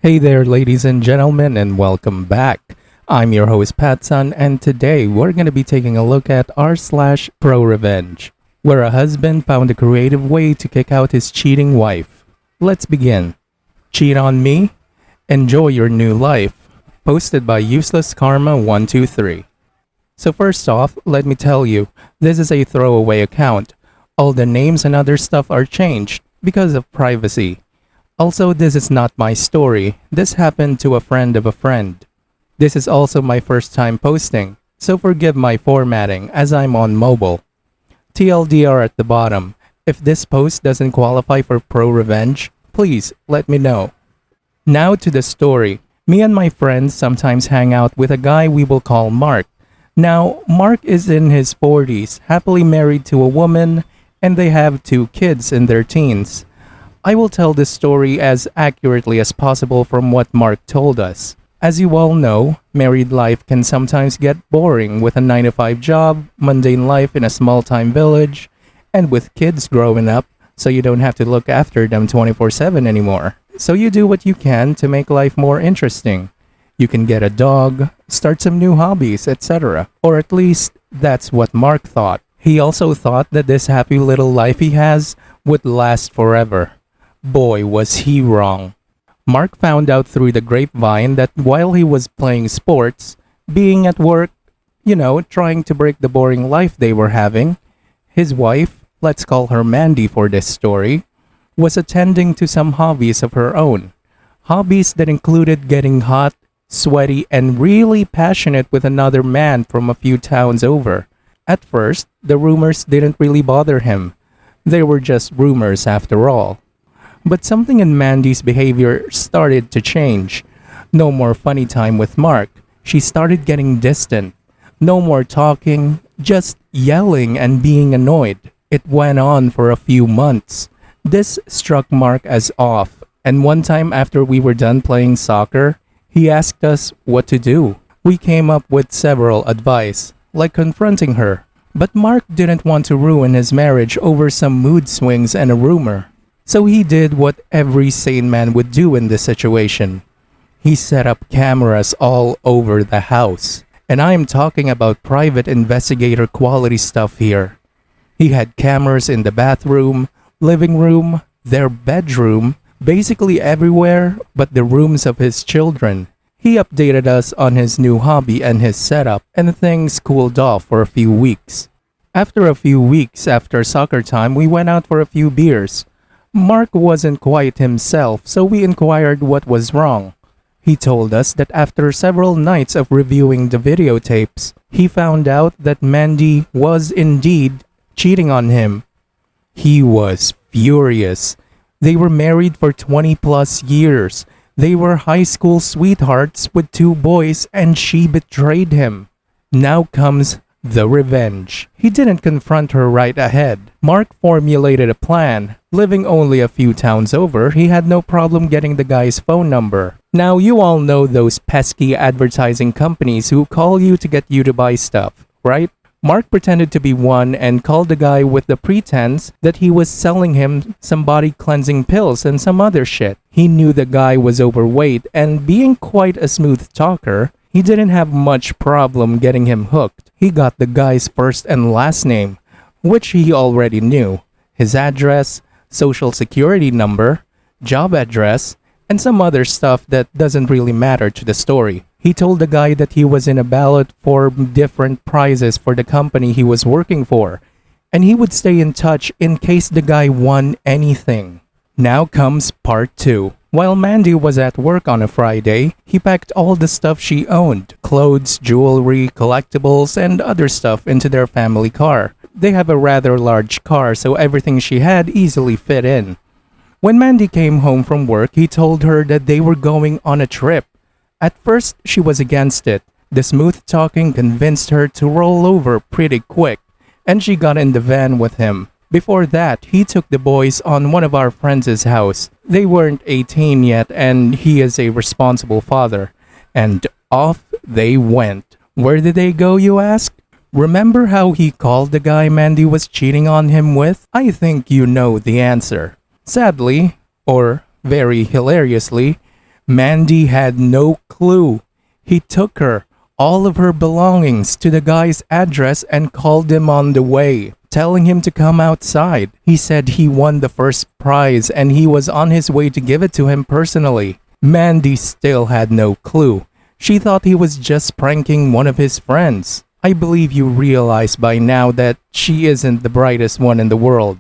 Hey there, ladies and gentlemen, and welcome back. I'm your host, PattSun, and today we're going to be taking a look at r/ProRevenge, where a husband found a creative way to kick out his cheating wife. Let's begin. Cheat on me? Enjoy your new life. Posted by Useless Karma 123. So first off, let me tell you, this is a throwaway account. All the names and other stuff are changed because of privacy. Also, this is not my story. This happened to a friend of a friend. This is also my first time posting, so forgive my formatting as I'm on mobile. TLDR at the bottom. If this post doesn't qualify for ProRevenge, please let me know. Now to the story. Me and my friends sometimes hang out with a guy we will call Mark. Now, Mark is in his 40s, happily married to a woman, and they have 2 kids in their teens. I will tell this story as accurately as possible from what Mark told us. As you all know, married life can sometimes get boring with a 9-to-5 job, mundane life in a small-time village, and with kids growing up, so you don't have to look after them 24/7 anymore. So you do what you can to make life more interesting. You can get a dog, start some new hobbies, etc. Or at least, that's what Mark thought. He also thought that this happy little life he has would last forever. Boy, was he wrong. Mark found out through the grapevine that while he was playing sports, being at work, trying to break the boring life they were having, his wife, let's call her Mandy for this story, was attending to some hobbies of her own. Hobbies that included getting hot, sweaty, and really passionate with another man from a few towns over. At first, the rumors didn't really bother him. They were just rumors after all. But something in Mandy's behavior started to change. No more funny time with Mark. She started getting distant. No more talking, just yelling and being annoyed. It went on for a few months. This struck Mark as off, and one time after we were done playing soccer, he asked us what to do. We came up with several advice, like confronting her. But Mark didn't want to ruin his marriage over some mood swings and a rumor. So he did what every sane man would do in this situation. He set up cameras all over the house. And I am talking about private investigator quality stuff here. He had cameras in the bathroom, living room, their bedroom, basically everywhere but the rooms of his children. He updated us on his new hobby and his setup, and things cooled off for a few weeks. After a few weeks after soccer time, we went out for a few beers. Mark wasn't quite himself, so we inquired what was wrong. He told us that after several nights of reviewing the videotapes, he found out that Mandy was indeed cheating on him. He was furious. They were married for 20 plus years. They were high school sweethearts with 2 boys, and she betrayed him. Now comes the revenge. He didn't confront her right ahead. Mark formulated a plan. Living only a few towns over, he had no problem getting the guy's phone number. Now you all know those pesky advertising companies who call you to get you to buy stuff, right? Mark pretended to be one and called the guy with the pretense that he was selling him some body cleansing pills and some other shit. He knew the guy was overweight, and being quite a smooth talker, he didn't have much problem getting him hooked. He got the guy's first and last name, which he already knew, his address, social security number, job address, and some other stuff that doesn't really matter to the story. He told the guy that he was in a ballot for different prizes for the company he was working for, and he would stay in touch in case the guy won anything. Now comes part 2. While Mandy was at work on a Friday, he packed all the stuff she owned, clothes, jewelry, collectibles, and other stuff into their family car. They have a rather large car, so everything she had easily fit in. When Mandy came home from work, he told her that they were going on a trip. At first, she was against it. The smooth talking convinced her to roll over pretty quick, and she got in the van with him. Before that, he took the boys on one of our friends' house. They weren't 18 yet, and he is a responsible father. And off they went. Where did they go, you ask? Remember how he called the guy Mandy was cheating on him with? I think you know the answer. Sadly, or very hilariously, Mandy had no clue. He took her, all of her belongings, to the guy's address and called him on the way, telling him to come outside. He said he won the first prize and he was on his way to give it to him personally. Mandy still had no clue. She thought he was just pranking one of his friends. I believe you realize by now that she isn't the brightest one in the world.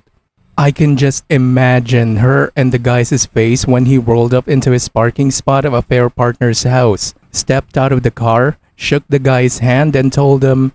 I can just imagine her and the guy's face when he rolled up into his parking spot of a fair partner's house, stepped out of the car, shook the guy's hand and told him,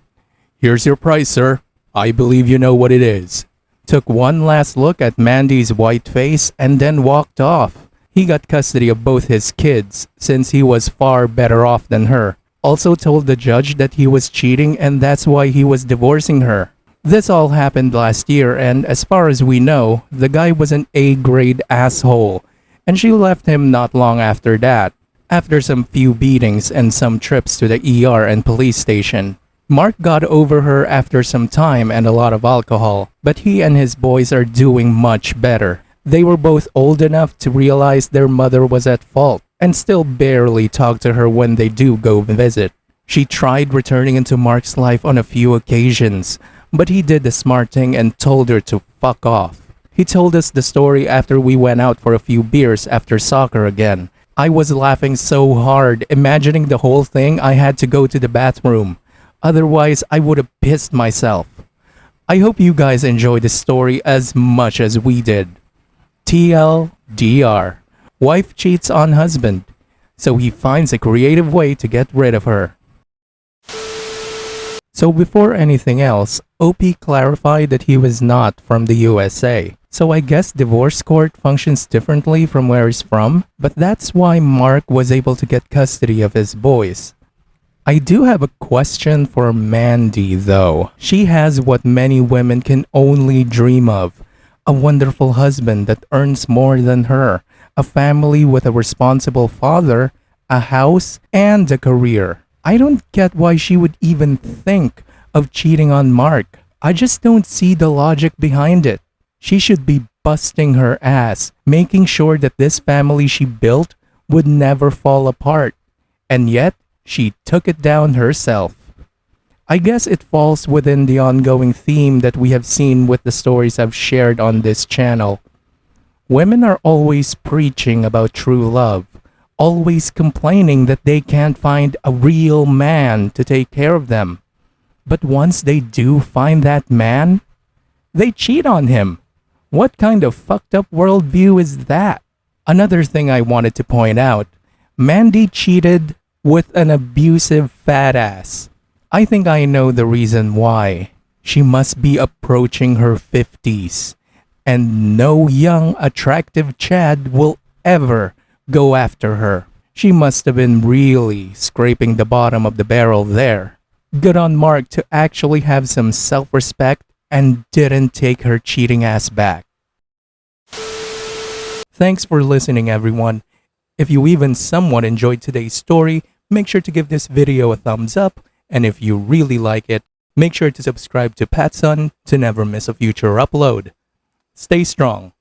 "Here's your prize, sir. I believe you know what it is." Took one last look at Mandy's white face and then walked off. He got custody of both his kids since he was far better off than her. Also told the judge that he was cheating and that's why he was divorcing her. This all happened last year and as far as we know, the guy was an A-grade asshole and she left him not long after that, after some few beatings and some trips to the ER and police station. Mark got over her after some time and a lot of alcohol, but he and his boys are doing much better. They were both old enough to realize their mother was at fault and still barely talk to her when they do go visit. She tried returning into Mark's life on a few occasions, but he did the smart thing and told her to fuck off. He told us the story after we went out for a few beers after soccer again. I was laughing so hard, imagining the whole thing. I had to go to the bathroom. Otherwise, I would have pissed myself. I hope you guys enjoyed the story as much as we did. TLDR. Wife cheats on husband, so he finds a creative way to get rid of her. So before anything else, OP clarified that he was not from the USA. So I guess divorce court functions differently from where he's from, but that's why Mark was able to get custody of his boys. I do have a question for Mandy though. She has what many women can only dream of. A wonderful husband that earns more than her, a family with a responsible father, a house, and a career. I don't get why she would even think of cheating on Mark. I just don't see the logic behind it. She should be busting her ass, making sure that this family she built would never fall apart. And yet, she took it down herself. I guess it falls within the ongoing theme that we have seen with the stories I've shared on this channel. Women are always preaching about true love, always complaining that they can't find a real man to take care of them. But once they do find that man, they cheat on him. What kind of fucked up worldview is that? Another thing I wanted to point out, Mandy cheated with an abusive fat ass. I think I know the reason why. She must be approaching her 50s, and no young, attractive Chad will ever go after her. She must have been really scraping the bottom of the barrel there. Good on Mark to actually have some self-respect and didn't take her cheating ass back. Thanks for listening, everyone. If you even somewhat enjoyed today's story, make sure to give this video a thumbs up, and if you really like it, make sure to subscribe to PattSun to never miss a future upload. Stay strong.